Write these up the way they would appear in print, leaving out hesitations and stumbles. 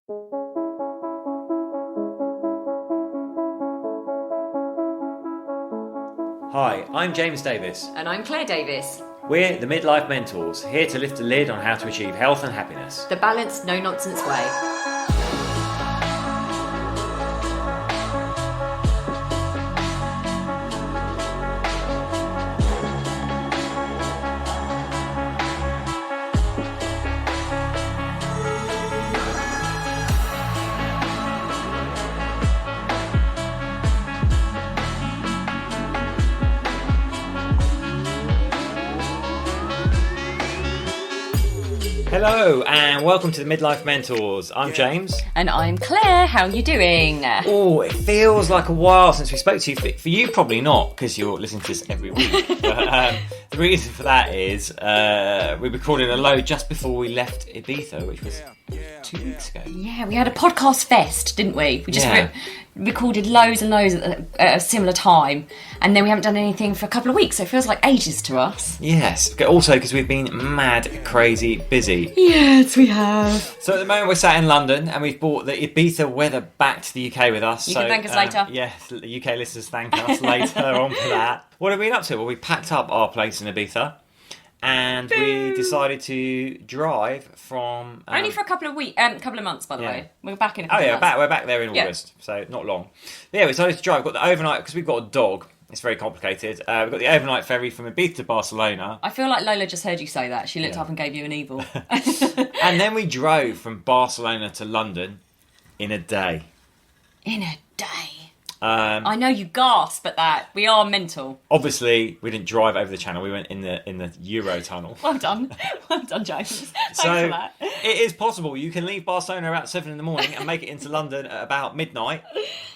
Hi, I'm James Davis. And I'm Claire Davis. We're the Midlife Mentors, here to lift the lid on how to achieve health and happiness. The balanced, no-nonsense way. Hello and welcome to the Midlife Mentors. I'm James. And I'm Claire. How are you doing? Oh, it feels like a while since we spoke to you. For you, probably not, because you're listening to this every week. But the reason for that is we recorded a load just before we left Ibiza, which was 2 weeks ago. Yeah, we had a podcast fest, didn't we? We just recorded loads and loads at a similar time, and then we haven't done anything for a couple of weeks, so it feels like ages to us. Yes, also because we've been mad, crazy busy. Yes, we have. So at the moment we're sat in London, and we've brought the Ibiza weather back to the UK with us. You can thank us later. Yes, the UK listeners thank us later on for that. What have we been up to? Well, we packed up our place in Ibiza, and we decided to drive from... only for a couple of months, by the way. We're back in a couple of months. We're back there in August, so not long. But yeah, we decided to drive. We've got the overnight, because we've got a dog. It's very complicated. We've got the overnight ferry from Ibiza to Barcelona. I feel like Lola just heard you say that. She looked up and gave you an evil. And then we drove from Barcelona to London in a day. In a day. I know you gasp at that. We are mental. Obviously, we didn't drive over the channel. We went in the Euro tunnel. Well done. Well done, James. Thanks so for that. It is possible. You can leave Barcelona about 7 in the morning and make it into London at about midnight.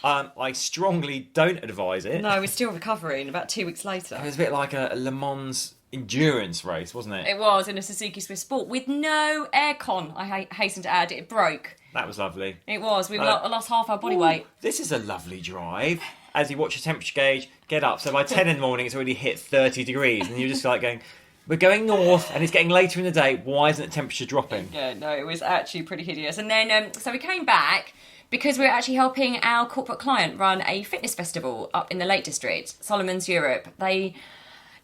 I strongly don't advise it. No, we're still recovering about 2 weeks later. It was a bit like a Le Mans endurance race, wasn't it? It was, in a Suzuki Swiss Sport with no aircon, I hasten to add. It broke. That was lovely. It was. We lost half our body weight. This is a lovely drive. As you watch your temperature gauge, get up. So by 10 in the morning, it's already hit 30 degrees. And you're just like going, we're going north and it's getting later in the day. Why isn't the temperature dropping? Yeah, no, it was actually pretty hideous. And then, so we came back because we're actually helping our corporate client run a fitness festival up in the Lake District, Solomon's Europe. They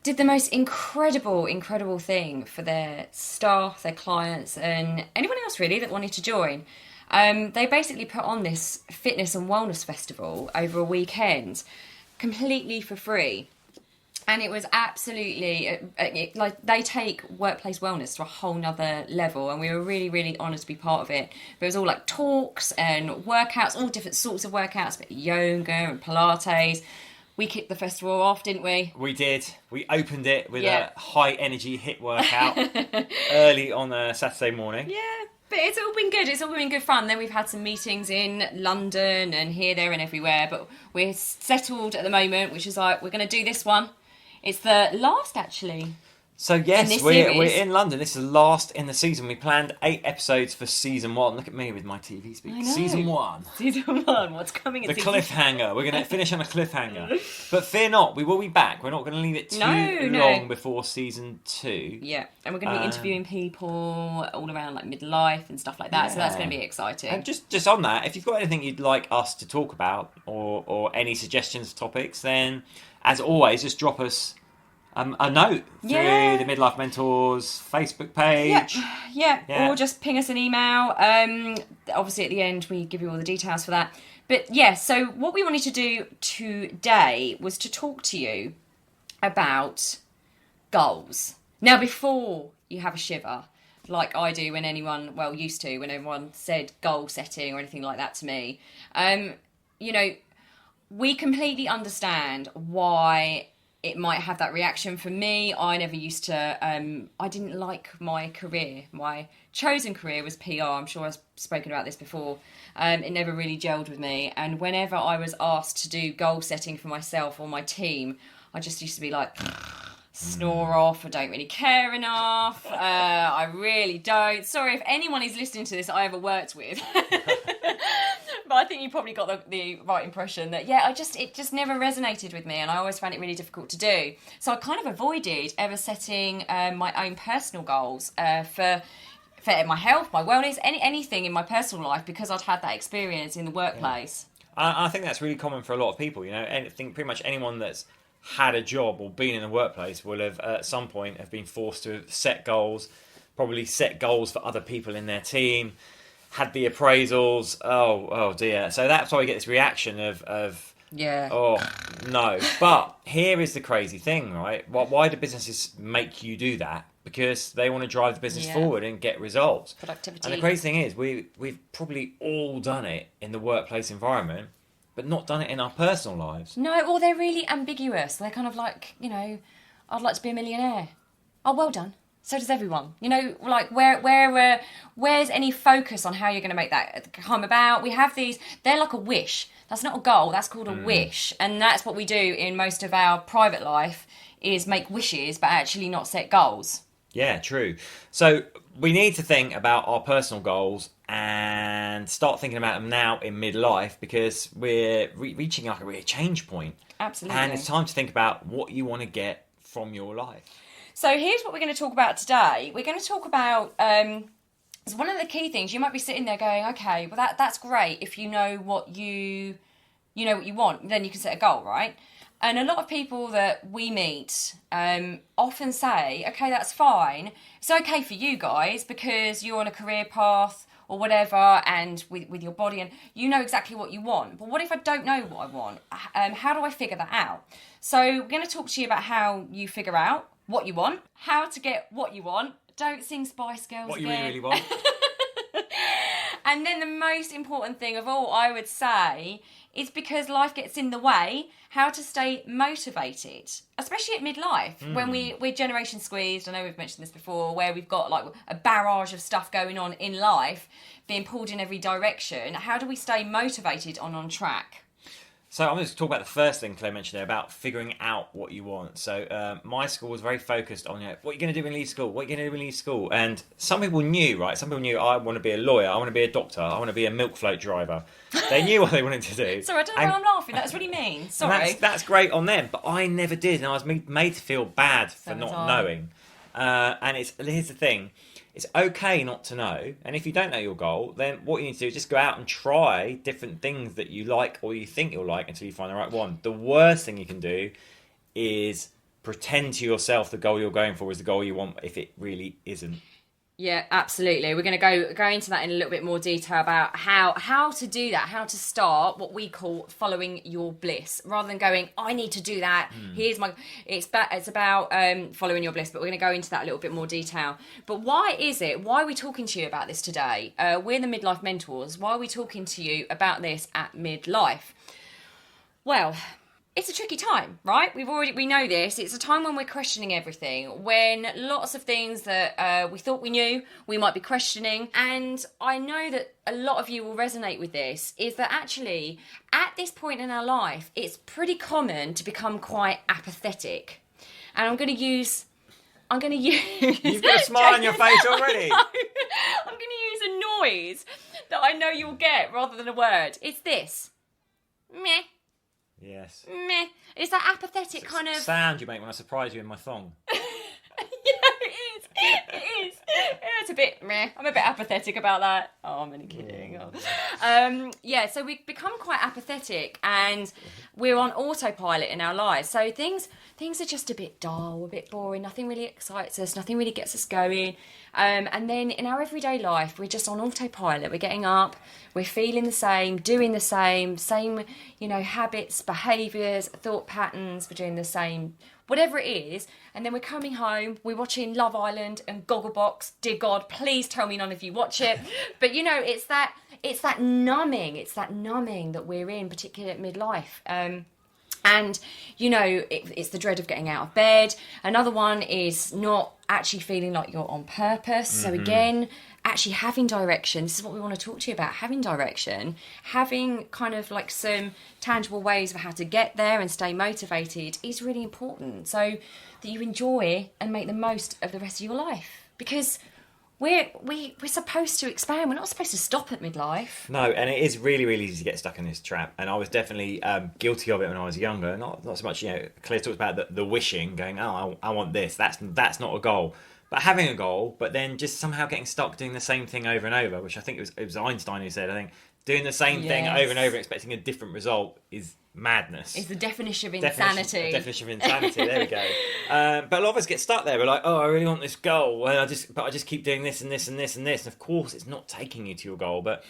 did the most incredible thing for their staff, their clients, and anyone else really that wanted to join. They basically put on this fitness and wellness festival over a weekend, completely for free. And it was absolutely, like, they take workplace wellness to a whole nother level, and we were really honoured to be part of it. But it was all like talks and workouts, all different sorts of workouts, but yoga and Pilates. We kicked the festival off, didn't we? We did. We opened it with a high energy HIIT workout early on a Saturday morning. Yeah. But it's all been good. It's all been good fun. Then we've had some meetings in London and here, there and everywhere. But we're settled at the moment, which is like, we're going to do this one. It's the last, actually. So yes, we're in London. This is the last in the season. We planned 8 episodes for season 1. Look at me with my TV speak. Season 1. Season 1. What's coming in season 1? The cliffhanger. We're going to finish on a cliffhanger. But fear not, we will be back. We're not going to leave it too long before season 2. Yeah, and we're going to be interviewing people all around like midlife and stuff like that. Yeah. So that's going to be exciting. And just on that, if you've got anything you'd like us to talk about or any suggestions for topics, then as always, just drop us a note through the Midlife Mentors Facebook page. Yeah, or just ping us an email. Obviously, at the end, we give you all the details for that. But yeah, so what we wanted to do today was to talk to you about goals. Now, before you have a shiver, like I do when used to, when everyone said goal setting or anything like that to me, we completely understand why it might have that reaction. For me, I never used to, I didn't like my career. My chosen career was PR. I'm sure I've spoken about this before. It never really gelled with me. And whenever I was asked to do goal setting for myself or my team, I just used to be like, snore off, I don't really care enough. I really don't. Sorry if anyone is listening to this that I ever worked with. But I think you probably got the right impression that, it just never resonated with me, and I always found it really difficult to do. So I kind of avoided ever setting my own personal goals for for my health, my wellness, anything in my personal life, because I'd had that experience in the workplace. I think that's really common for a lot of people. You know, I think pretty much anyone that's had a job or been in the workplace will have at some point have been forced to set goals, probably set goals for other people in their team, had the appraisals. Oh dear. So that's why we get this reaction of oh no. But here is the crazy thing, right? Why do businesses make you do that? Because they want to drive the business forward and get results. Productivity. And the crazy thing is, we've probably all done it in the workplace environment, but not done it in our personal lives. No, or they're really ambiguous. They're kind of like, I'd like to be a millionaire. Oh, well done. So does everyone. Like where's any focus on how you're going to make that come about? We have these, they're like a wish. That's not a goal, that's called a wish. And that's what we do in most of our private life, is make wishes, but actually not set goals. Yeah, true. So we need to think about our personal goals and start thinking about them now in midlife, because we're reaching like a real change point. Absolutely. And it's time to think about what you want to get from your life. So here's what we're going to talk about today. We're going to talk about one of the key things. You might be sitting there going, okay, well that's great if you know what you want, then you can set a goal, right? And a lot of people that we meet often say, okay, that's fine. It's okay for you guys because you're on a career path or whatever, and with your body, and you know exactly what you want. But what if I don't know what I want? How do I figure that out? So we're going to talk to you about how you figure out what you want, how to get what you want. Don't sing Spice Girls What again. you really want. And then the most important thing of all, I would say, is because life gets in the way, how to stay motivated, especially at midlife, when we're generation squeezed. I know we've mentioned this before, where we've got like a barrage of stuff going on in life, being pulled in every direction. How do we stay motivated on track? So I'm going to talk about the first thing Claire mentioned there, about figuring out what you want. So my school was very focused on, what you're going to do when you leave school, what you're going to do when you leave school. And some people knew, right? Some people knew, I want to be a lawyer, I want to be a doctor, I want to be a milk float driver. They knew what they wanted to do. Sorry, I don't know why I'm laughing. That's really mean. Sorry. That's great on them, but I never did. And I was made to feel bad for not knowing. And here's the thing. It's okay not to know, and if you don't know your goal, then what you need to do is just go out and try different things that you like or you think you'll like until you find the right one. The worst thing you can do is pretend to yourself the goal you're going for is the goal you want if it really isn't. Yeah, absolutely. We're going to go into that in a little bit more detail about how to do that, how to start what we call following your bliss, rather than going, I need to do that. Here's my. It's about following your bliss, but we're going to go into that a little bit more detail. But why are we talking to you about this today? We're the Midlife Mentors. Why are we talking to you about this at midlife? Well, it's a tricky time, right? We know this. It's a time when we're questioning everything, when lots of things that we thought we knew, we might be questioning. And I know that a lot of you will resonate with this, is that actually at this point in our life, it's pretty common to become quite apathetic. And I'm going to use... You've got a smile on your face already. No, I'm going to use a noise that I know you'll get rather than a word. It's this. Meh. Yes. Meh. It's that apathetic kind of sound you make when I surprise you in my thong. Yeah, it is. Yeah, it's a bit meh. I'm a bit apathetic about that. Oh, I'm only kidding. Oh. So we become quite apathetic and we're on autopilot in our lives. So things are just a bit dull, a bit boring. Nothing really excites us. Nothing really gets us going. And then in our everyday life, we're just on autopilot. We're getting up. We're feeling the same, doing the same, habits, behaviours, thought patterns. We're doing the same, whatever it is. And then we're coming home, we're watching Love Island and Gogglebox. Dear God, please tell me none of you watch it. But it's that numbing that we're in, particularly at midlife. It's the dread of getting out of bed. Another one is not actually feeling like you're on purpose. So again, actually having direction. This is what we want to talk to you about, having direction, having kind of like some tangible ways of how to get there and stay motivated is really important, so that you enjoy and make the most of the rest of your life. Because we're supposed to expand. We're not supposed to stop at midlife. No, and it is really, really easy to get stuck in this trap. And I was definitely guilty of it when I was younger. Not so much, Claire talks about the wishing, going, oh, I want this. That's not a goal. But having a goal, but then just somehow getting stuck doing the same thing over and over, which I think it was Einstein who said, I think, doing the same thing over and over, expecting a different result is madness. It's the definition of insanity. Definition of insanity. There we go. But a lot of us get stuck there. We're like, oh, I really want this goal, and I just keep doing this and this and this and this. And of course, it's not taking you to your goal. But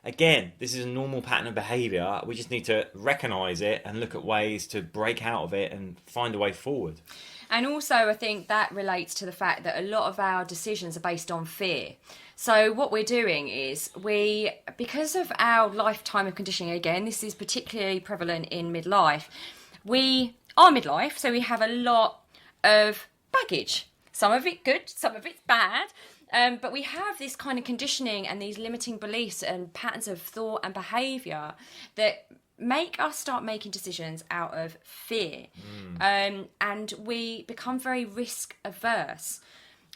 again, this is a normal pattern of behaviour. We just need to recognise it and look at ways to break out of it and find a way forward. And also, I think that relates to the fact that a lot of our decisions are based on fear. So what we're doing is because of our lifetime of conditioning, again, this is particularly prevalent in midlife, we are midlife, so we have a lot of baggage. Some of it good, some of it's bad. But we have this kind of conditioning and these limiting beliefs and patterns of thought and behaviour that make us start making decisions out of fear. And we become very risk averse.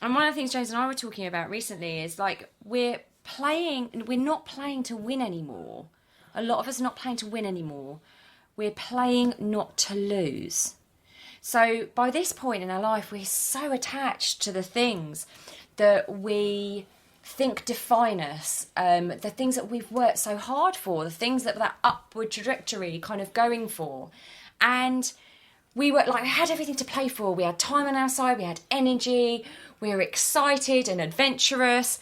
And one of the things James and I were talking about recently is like we're not playing to win anymore. A lot of us are not playing to win anymore. We're playing not to lose. So by this point in our life, we're so attached to the things that we think define us, the things that we've worked so hard for, the things that upward trajectory kind of going for. And we had everything to play for. We had time on our side, we had energy, we were excited and adventurous.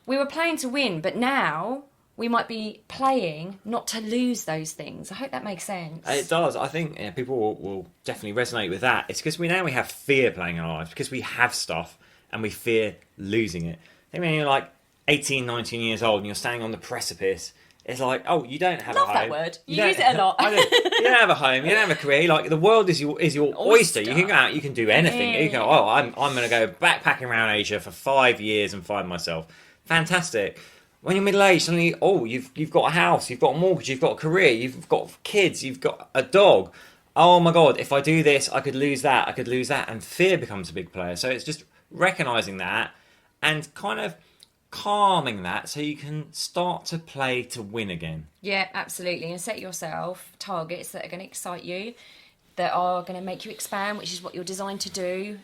We were playing to win, but now we might be playing not to lose those things. I hope that makes sense. It does. I think people will definitely resonate with that. It's because we have fear playing in our lives, because we have stuff and we fear losing it. I think when you're like 18, 19 years old and you're standing on the precipice, it's like, oh, you don't have a home. Love that word. You use it a lot. You don't have a home. You don't have a career. Like the world is your oyster. You can go out. You can do anything. You can go, oh, I'm going to go backpacking around Asia for 5 years and find myself. Fantastic. When you're middle-aged, suddenly, oh, you've got a house, you've got a mortgage, you've got a career, you've got kids, you've got a dog. Oh my God, if I do this, I could lose that, and fear becomes a big player. So it's just recognising that and kind of calming that so you can start to play to win again. Yeah, absolutely. And set yourself targets that are going to excite you, that are going to make you expand, which is what you're designed to do.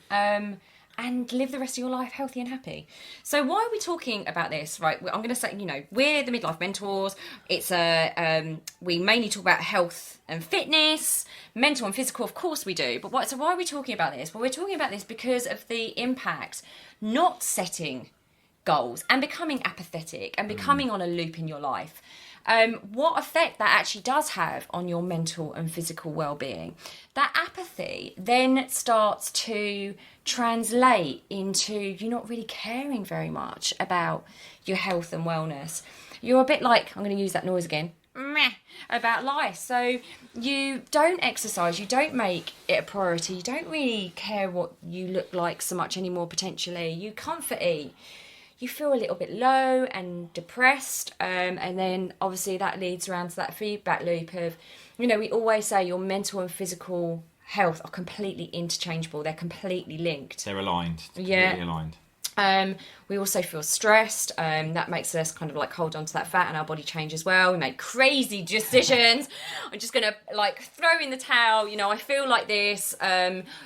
And live the rest of your life healthy and happy. So why are we talking about this? Right, I'm going to say, we're the Midlife Mentors. It's we mainly talk about health and fitness, mental and physical, of course we do. But so why are we talking about this? Well, we're talking about this because of the impact not setting goals and becoming apathetic and becoming on a loop in your life. What effect that actually does have on your mental and physical well-being. That apathy then starts to translate into you not really caring very much about your health and wellness. You're a bit like, I'm going to use that noise again, meh, about life. So you don't exercise, you don't make it a priority, you don't really care what you look like so much anymore potentially. You comfort eat. You feel a little bit low and depressed, and then obviously that leads around to that feedback loop of, we always say your mental and physical health are completely interchangeable. They're completely linked. They're aligned. Yeah. Completely aligned. We also feel stressed. That makes us kind of like hold on to that fat and our body change as well. We make crazy decisions. I'm just going to throw in the towel. I feel like this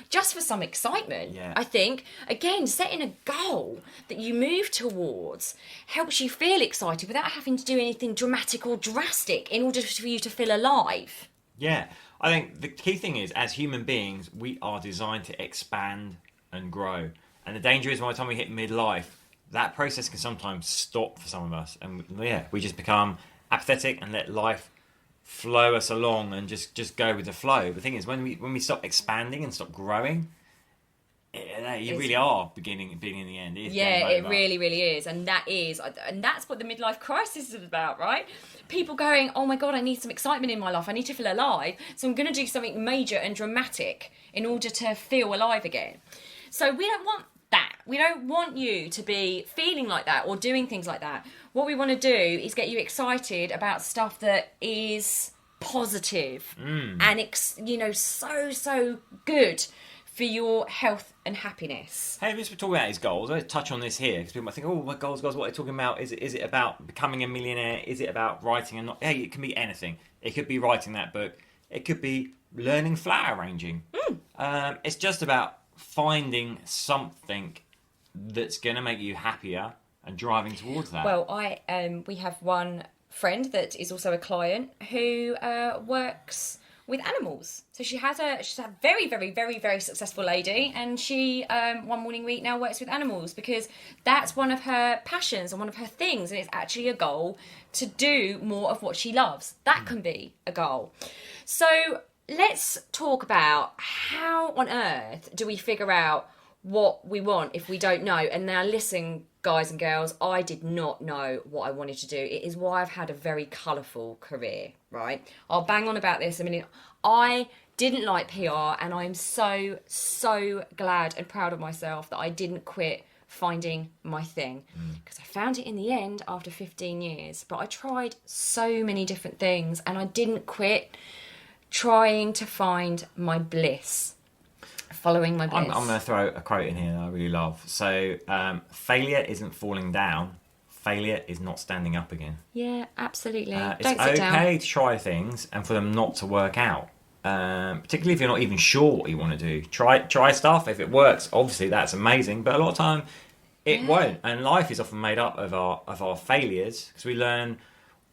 just for some excitement. Yeah. I think, again, setting a goal that you move towards helps you feel excited without having to do anything dramatic or drastic in order for you to feel alive. Yeah. I think the key thing is, as human beings, we are designed to expand and grow. And the danger is by the time we hit midlife, that process can sometimes stop for some of us. And we just become apathetic and let life flow us along and just go with the flow. The thing is, when we stop expanding and stop growing, you really are beginning in the end. It really, really is. And that's what the midlife crisis is about, right? People going, oh my God, I need some excitement in my life. I need to feel alive. So I'm going to do something major and dramatic in order to feel alive again. So we don't want that. We don't want you to be feeling like that or doing things like that. What we want to do is get you excited about stuff that is positive and so good for your health and happiness. Hey, let's talk about his goals. Let's touch on this here because people might think, oh, my goals, what are you talking about? Is it about becoming a millionaire? Is it about writing and not? Hey, it can be anything. It could be writing that book. It could be learning flower arranging. It's just about finding something that's going to make you happier and driving towards that? Well, we have one friend that is also a client who works with animals. So she's a very, very, very, very successful lady, and she one morning week now works with animals because that's one of her passions and one of her things, and it's actually a goal to do more of what she loves. That can be a goal. So let's talk about how on earth do we figure out what we want if we don't know. And now listen, guys and girls, I did not know what I wanted to do. It is why I've had a very colourful career, right? I'll bang on about this a minute. I didn't like PR, and I'm so, so glad and proud of myself that I didn't quit finding my thing, because I found it in the end after 15 years. But I tried so many different things, and I didn't quit trying to find my bliss. Following my bliss. I'm going to throw a quote in here that I really love. So, failure isn't falling down. Failure is not standing up again. Yeah, absolutely. It's Don't sit down. okay to try things and for them not to work out. Particularly if you're not even sure what you want to do. Try stuff. If it works, obviously that's amazing. But a lot of time, it won't. And life is often made up of our failures, because we learn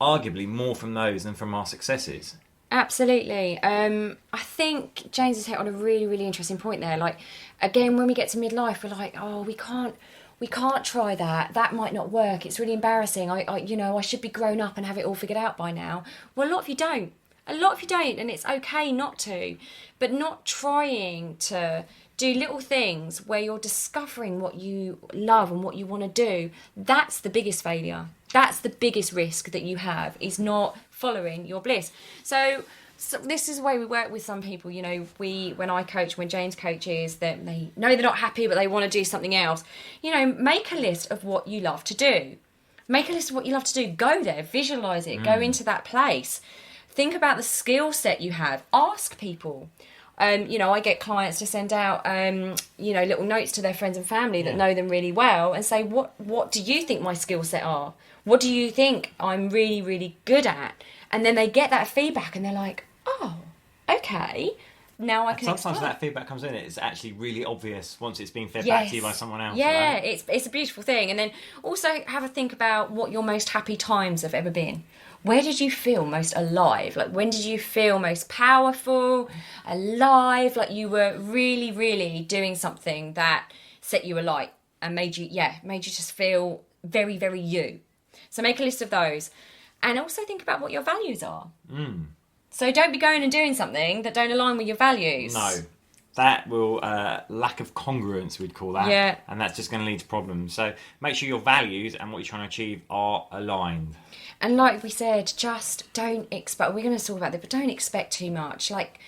arguably more from those than from our successes. Absolutely. I think James has hit on a really, really interesting point there. Like, again, when we get to midlife, we're like, oh, we can't try that. That might not work. It's really embarrassing. I should be grown up and have it all figured out by now. Well, a lot of you don't. And it's okay not to. But not trying to do little things where you're discovering what you love and what you want to do, that's the biggest failure. That's the biggest risk that you have, is not following your bliss. So this is the way we work with some people. You know, when James coaches, that they know they're not happy, but they want to do something else. You know, make a list of what you love to do. Make a list of what you love to do. Go there, visualize it, go into that place. Think about the skill set you have. Ask people. I get clients to send out, little notes to their friends and family that know them really well, and say, what do you think my skill set are? What do you think I'm really, really good at? And then they get that feedback and they're like, oh, okay. Now I can Sometimes explore. that feedback comes in, it's actually really obvious once it's been fed back to you by someone else. Yeah, right? it's a beautiful thing. And then also have a think about what your most happy times have ever been. Where did you feel most alive? Like, when did you feel most powerful, alive? Like you were really, really doing something that set you alight and made you just feel very, very you. So make a list of those. And also think about what your values are. So don't be going and doing something that don't align with your values. No. That will, lack of congruence, we'd call that. Yeah. And that's just going to lead to problems. So make sure your values and what you're trying to achieve are aligned. And like we said, just don't expect, we're going to talk about this, but don't expect too much. Like,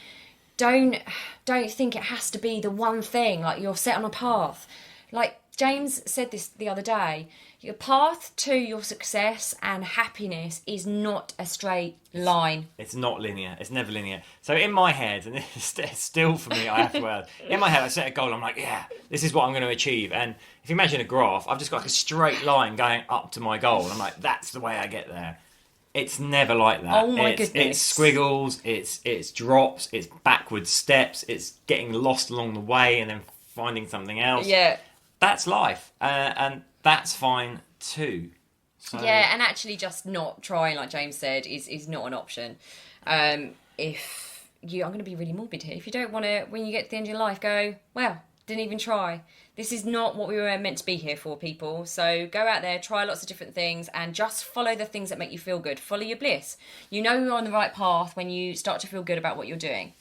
don't think it has to be the one thing, like you're set on a path. Like James said this the other day, your path to your success and happiness is not a straight line. It's not linear. It's never linear. So in my head, and it's still for me, I have to add, in my head I set a goal, I'm like, yeah, this is what I'm going to achieve. And if you imagine a graph, I've just got like a straight line going up to my goal. I'm like, that's the way I get there. It's never like that. Oh my goodness. It's squiggles, it's drops, it's backward steps, it's getting lost along the way and then finding something else. Yeah. That's life. And that's fine too. So... Yeah, and actually just not trying, like James said, is not an option. I'm going to be really morbid here. If you don't want to, when you get to the end of your life, go, well, didn't even try. This is not what we were meant to be here for, people. So go out there, try lots of different things, and just follow the things that make you feel good. Follow your bliss. You know you're on the right path when you start to feel good about what you're doing.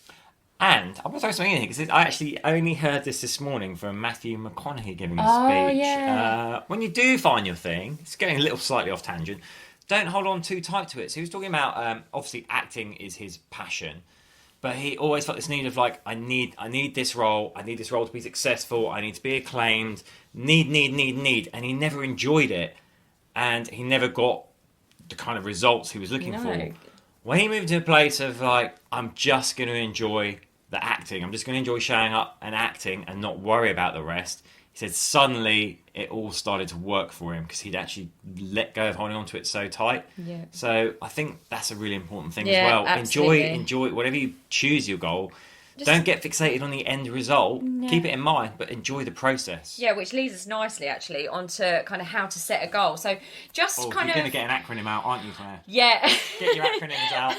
And I'm going to throw something in here, because I actually only heard this morning from Matthew McConaughey giving a speech. Yeah. When you do find your thing, it's getting a little slightly off tangent, don't hold on too tight to it. So he was talking about, obviously acting is his passion, but he always felt this need of like, I need this role, I need this role to be successful, I need to be acclaimed, need, and he never enjoyed it, and he never got the kind of results he was looking for. When he moved to a place of like, I'm just going to enjoy the acting, I'm just going to enjoy showing up and acting and not worry about the rest, he said suddenly it all started to work for him, because he'd actually let go of holding on to it so tight. Yeah. So I think that's a really important thing Yeah, as well. absolutely. Enjoy whatever you choose your goal. Don't get fixated on the end result. No. Keep it in mind, but enjoy the process. Yeah, which leads us nicely, actually, onto kind of how to set a goal. So just you're going to get an acronym out, aren't you, Claire? Yeah. Get your acronyms out.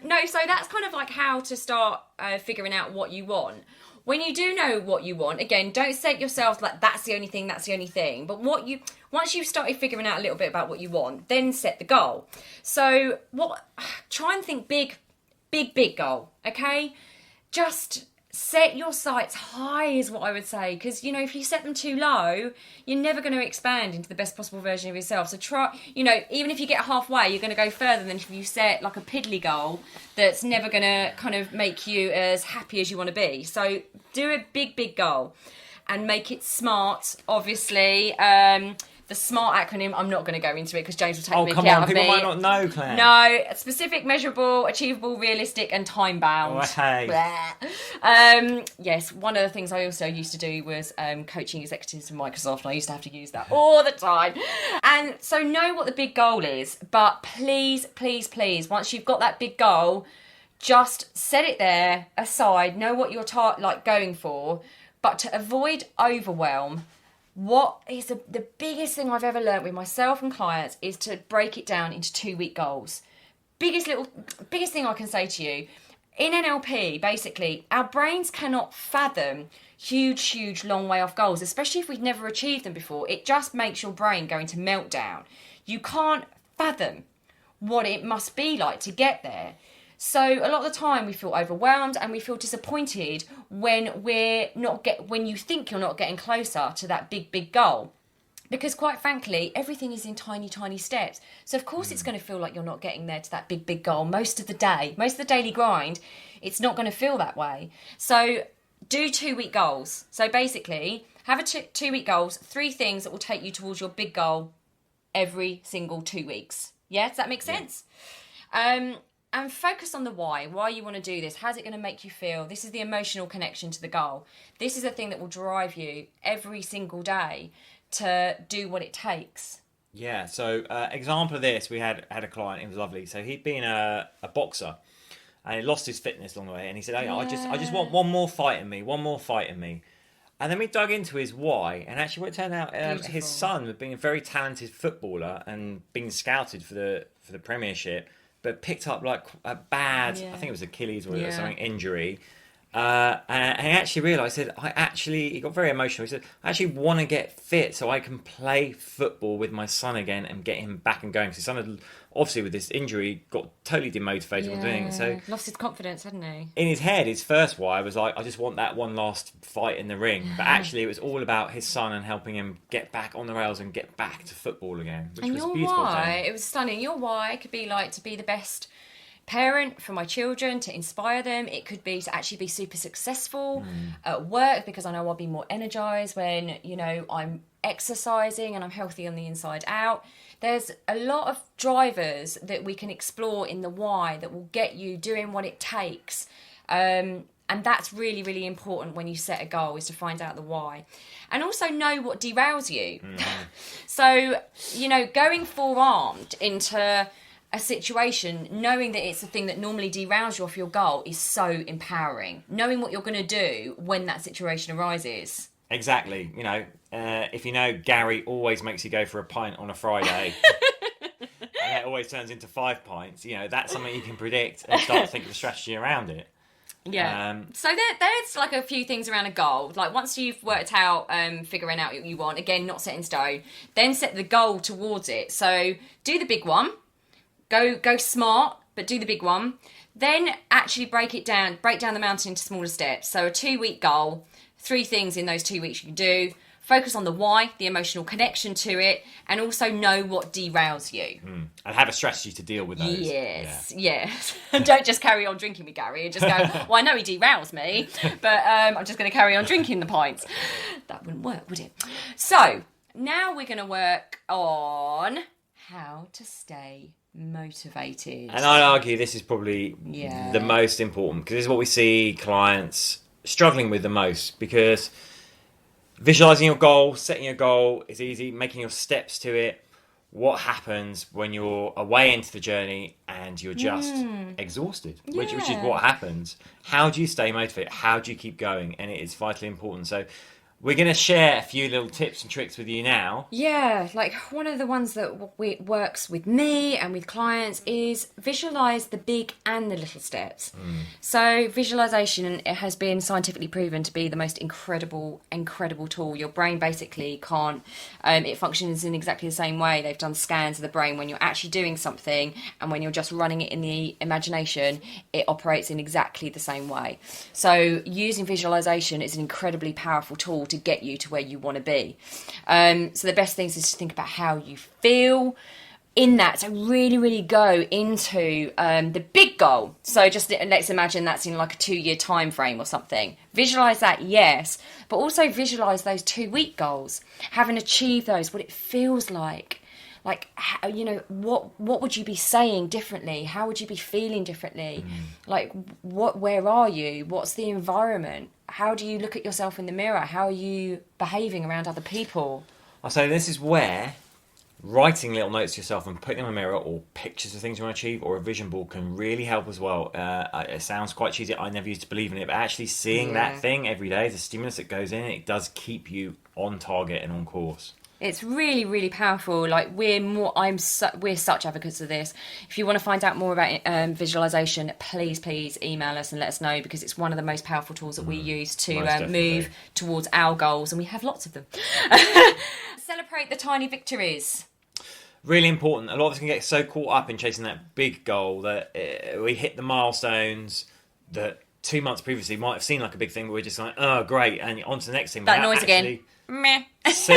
No, so that's kind of like how to start figuring out what you want. When you do know what you want, again, don't set yourself like that's the only thing. But once you've started figuring out a little bit about what you want, then set the goal. So try and think big goal, okay? Just set your sights high is what I would say, because if you set them too low, you're never going to expand into the best possible version of yourself. So try, even if you get halfway, you're going to go further than if you set like a piddly goal that's never going to kind of make you as happy as you want to be. So do a big goal and make it smart, obviously. The SMART acronym, I'm not going to go into it because James will take the mickey out of me. People might not know, Claire. No, specific, measurable, achievable, realistic, and time bound. Yes, one of the things I also used to do was coaching executives from Microsoft, and I used to have to use that all the time. And so know what the big goal is, but please, once you've got that big goal, just set it there aside, know what you're going for, but to avoid overwhelm, what is the biggest thing I've ever learned with myself and clients is to break it down into 2-week goals. Biggest thing I can say to you, in NLP, basically, our brains cannot fathom huge, long way off goals, especially if we've never achieved them before. It just makes your brain go into meltdown. You can't fathom what it must be like to get there. So a lot of the time we feel overwhelmed and we feel disappointed when when you think you're not getting closer to that big goal. Because quite frankly, everything is in tiny steps. So of course it's going to feel like you're not getting there to that big goal most of the day. Most of the daily grind, it's not going to feel that way. So do 2-week goals. So basically, have a 2-week goals, 3 things that will take you towards your big goal every single 2 weeks. Yeah, does that make sense? Yeah. And focus on the why you want to do this. How's it going to make you feel? This is the emotional connection to the goal. This is the thing that will drive you every single day to do what it takes. Yeah, so example of this, we had a client, it was lovely. So he'd been a boxer and he lost his fitness along the way. And he said, I just want one more fight in me. And then we dug into his why. And actually what it turned out, his son had been a very talented footballer and being scouted for the Premiership, but picked up like a bad, I think it was Achilles or something, injury. And he actually realised, he got very emotional. He said, I actually want to get fit so I can play football with my son again and get him back and going. So his son had, obviously with this injury, got totally demotivated from doing it. So lost his confidence, hadn't he? In his head, his first why was like, I just want that one last fight in the ring. But actually it was all about his son and helping him get back on the rails and get back to football again, which was beautiful. It was stunning. Your why could be like to be the best parent for my children, to inspire them. It could be to actually be super successful at work, because I know I'll be more energized when I'm exercising and I'm healthy on the inside out. There's a lot of drivers that we can explore in the why that will get you doing what it takes, and that's really important when you set a goal, is to find out the why. And also know what derails you. So going forearmed into a situation, knowing that it's a thing that normally derails you off your goal, is so empowering. Knowing what you're going to do when that situation arises. Exactly. If Gary always makes you go for a pint on a Friday, and it always turns into 5 pints, that's something you can predict and start thinking of strategy around it. Yeah. So there's like a few things around a goal. Like once you've worked out, figuring out what you want, again, not set in stone, then set the goal towards it. So do the big one. Go smart, but do the big one. Then actually break down the mountain into smaller steps. So a 2-week goal, 3 things in those 2 weeks you can do. Focus on the why, the emotional connection to it, and also know what derails you. And have a strategy to deal with those. Yes. And don't just carry on drinking with Gary and just go, well, I know he derails me, but I'm just going to carry on drinking the pints. That wouldn't work, would it? So now we're going to work on how to stay motivated. And I'd argue this is probably the most important, because this is what we see clients struggling with the most, because visualizing your goal, setting your goal is easy, making your steps to it. what happens when you're away into the journey and you're just exhausted, which is what happens. How do you stay motivated? How do you keep going? And it is vitally important. So we're going to share a few little tips and tricks with you now. Yeah, like one of the ones that works with me and with clients is visualize the big and the little steps. So visualization, it has been scientifically proven to be the most incredible tool. Your brain basically can't, it functions in exactly the same way. They've done scans of the brain when you're actually doing something and when you're just running it in the imagination, it operates in exactly the same way. So using visualization is an incredibly powerful tool to get you to where you want to be. So the best things is to think about how you feel in that. So really go into the big goal. So just let's imagine that's in like a 2-year time frame or something. Visualize that, yes, but also visualize those 2-week goals, having achieved those, what it feels like how, what would you be saying differently? How would you be feeling differently? Like where are you? What's the environment? How do you look at yourself in the mirror? How are you behaving around other people? I'll say this is where writing little notes to yourself and putting them in a mirror, or pictures of things you want to achieve, or a vision board can really help as well. It sounds quite cheesy. I never used to believe in it, but actually seeing that thing every day, the stimulus that goes in, it does keep you on target and on course. It's really powerful. Like we're such advocates of this. If you want to find out more about visualization, please email us and let us know, because it's one of the most powerful tools that we use to move towards our goals, and we have lots of them. Celebrate the tiny victories. Really important. A lot of us can get so caught up in chasing that big goal that we hit the milestones that 2 months previously might have seemed like a big thing, but we're just like, oh great, and on to the next thing. That noise again. Meh. So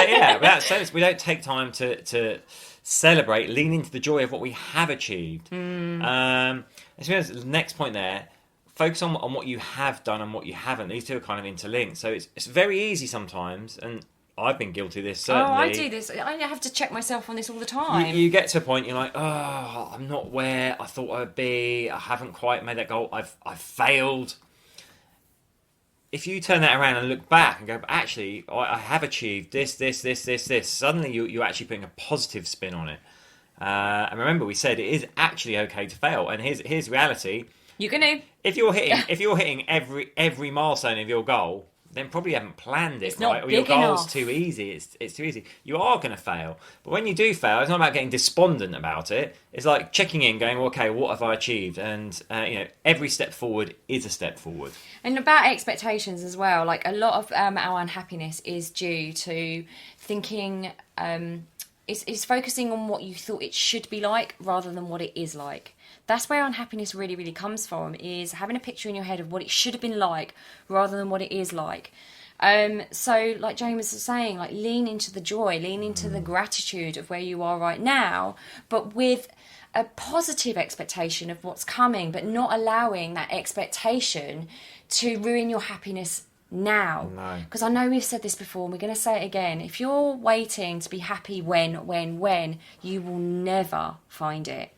we don't take time to celebrate, lean into the joy of what we have achieved. The next point there, focus on what you have done and what you haven't. These two are kind of interlinked. So it's very easy sometimes, and I've been guilty of this, certainly. Oh, I do this. I have to check myself on this all the time. You get to a point, you're like, oh, I'm not where I thought I'd be. I haven't quite made that goal. I've failed. If you turn that around and look back and go, actually, I have achieved this, suddenly you're actually putting a positive spin on it. And remember, we said it is actually okay to fail. And here's reality. You're gonna. If you're hitting every milestone of your goal, then probably you haven't planned it, it's right? Or your goal's too easy. It's too easy. You are going to fail. But when you do fail, it's not about getting despondent about it. It's like checking in, going, well, okay, what have I achieved? And every step forward is a step forward. And about expectations as well. Like a lot of our unhappiness is due to thinking. Is focusing on what you thought it should be like rather than what it is like. That's where unhappiness really comes from, is having a picture in your head of what it should have been like rather than what it is like. So like James was saying, like lean into the joy, lean into the gratitude of where you are right now, but with a positive expectation of what's coming, but not allowing that expectation to ruin your happiness now. Because I know we've said this before and we're going to say it again. If you're waiting to be happy when, you will never find it.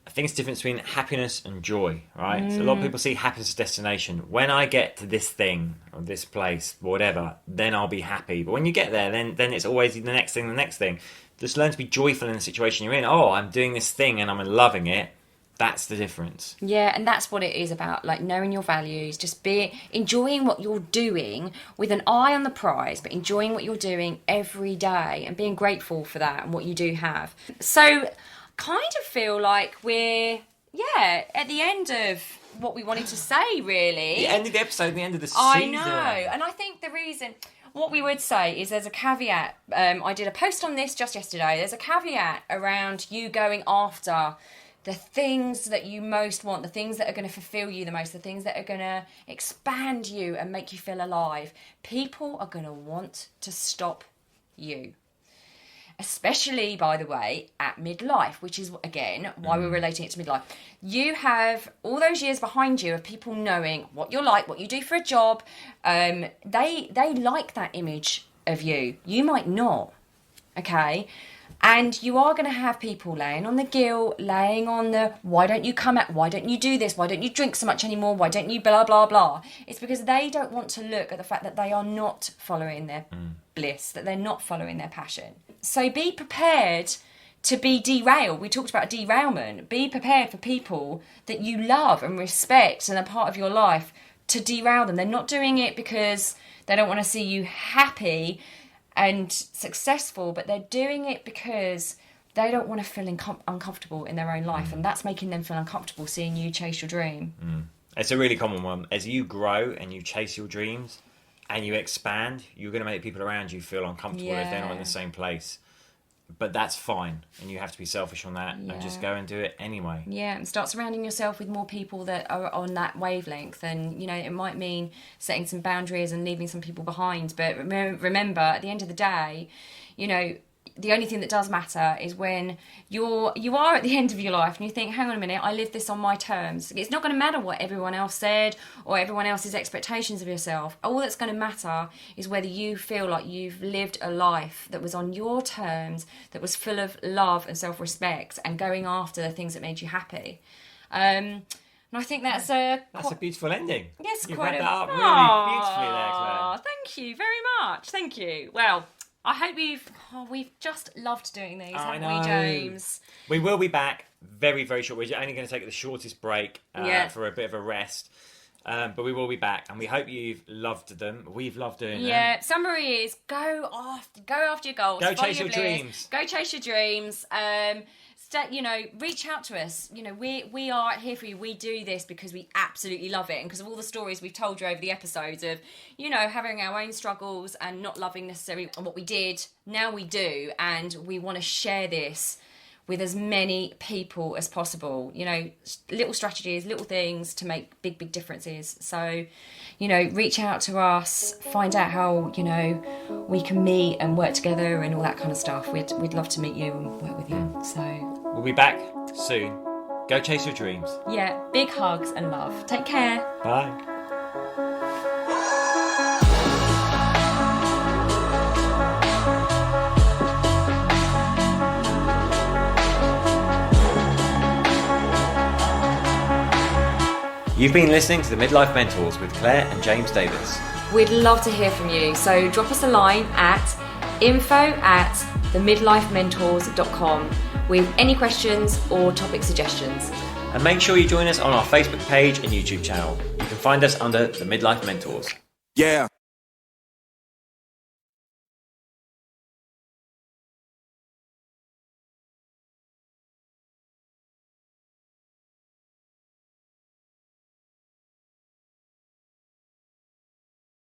I think it's the difference between happiness and joy, right? So a lot of people see happiness as a destination. When I get to this thing or this place, whatever, then I'll be happy. But when you get there, then it's always the next thing. Just learn to be joyful in the situation you're in. Oh, I'm doing this thing and I'm loving it. That's the difference. Yeah, and that's what it is about, like knowing your values, just enjoying what you're doing with an eye on the prize, but enjoying what you're doing every day and being grateful for that and what you do have. So kind of feel like we're at the end of what we wanted to say, really. The end of the episode, the end of the season. I know, and I think the reason, what we would say is there's a caveat. I did a post on this just yesterday. There's a caveat around you going after the things that you most want, the things that are going to fulfill you the most, the things that are going to expand you and make you feel alive. People are going to want to stop you. Especially, by the way, at midlife, which is, again, why we're relating it to midlife. You have all those years behind you of people knowing what you're like, what you do for a job. They like that image of you. You might not, okay? And you are going to have people laying on the guilt, laying on the, why don't you come out, why don't you do this, why don't you drink so much anymore, why don't you blah, blah, blah. It's because they don't want to look at the fact that they are not following their bliss, that they're not following their passion. So be prepared to be derailed. We talked about derailment. Be prepared for people that you love and respect and are part of your life to derail them. They're not doing it because they don't want to see you happy and successful, but they're doing it because they don't want to feel uncomfortable in their own life, and that's making them feel uncomfortable seeing you chase your dream. It's a really common one. As you grow and you chase your dreams and you expand, you're going to make people around you feel uncomfortable if they're not in the same place. But that's fine, and you have to be selfish on that and just go and do it anyway. Yeah, and start surrounding yourself with more people that are on that wavelength. And, you know, it might mean setting some boundaries and leaving some people behind. But remember, at the end of the day, you know, the only thing that does matter is when you are at the end of your life and you think, hang on a minute, I live this on my terms. It's not going to matter what everyone else said or everyone else's expectations of yourself. All that's going to matter is whether you feel like you've lived a life that was on your terms, that was full of love and self-respect and going after the things that made you happy. And I think that's a beautiful ending. Yes, You've quite wrapped that up really beautifully there, Claire. Thank you very much. Thank you. Well, I hope we've just loved doing these, haven't we, James? We will be back very, very short. We're only going to take the shortest break for a bit of a rest. But we will be back, and we hope you've loved them. We've loved doing them. Yeah, summary is go after your goals. Go chase your dreams. Go chase your dreams. Reach out to us. You know, we are here for you. We do this because we absolutely love it, and because of all the stories we've told you over the episodes of, you know, having our own struggles and not loving necessarily what we did. Now we do, and we want to share this with as many people as possible. You know, little strategies, little things to make big, big differences. So, you know, reach out to us, find out how, you know, we can meet and work together and all that kind of stuff. We'd love to meet you and work with you. So we'll be back soon. Go chase your dreams. Yeah, big hugs and love. Take care. Bye. You've been listening to the Midlife Mentors with Claire and James Davis. We'd love to hear from you, so drop us a line at info@themidlifementors.com with any questions or topic suggestions. And make sure you join us on our Facebook page and YouTube channel. You can find us under The Midlife Mentors. Yeah.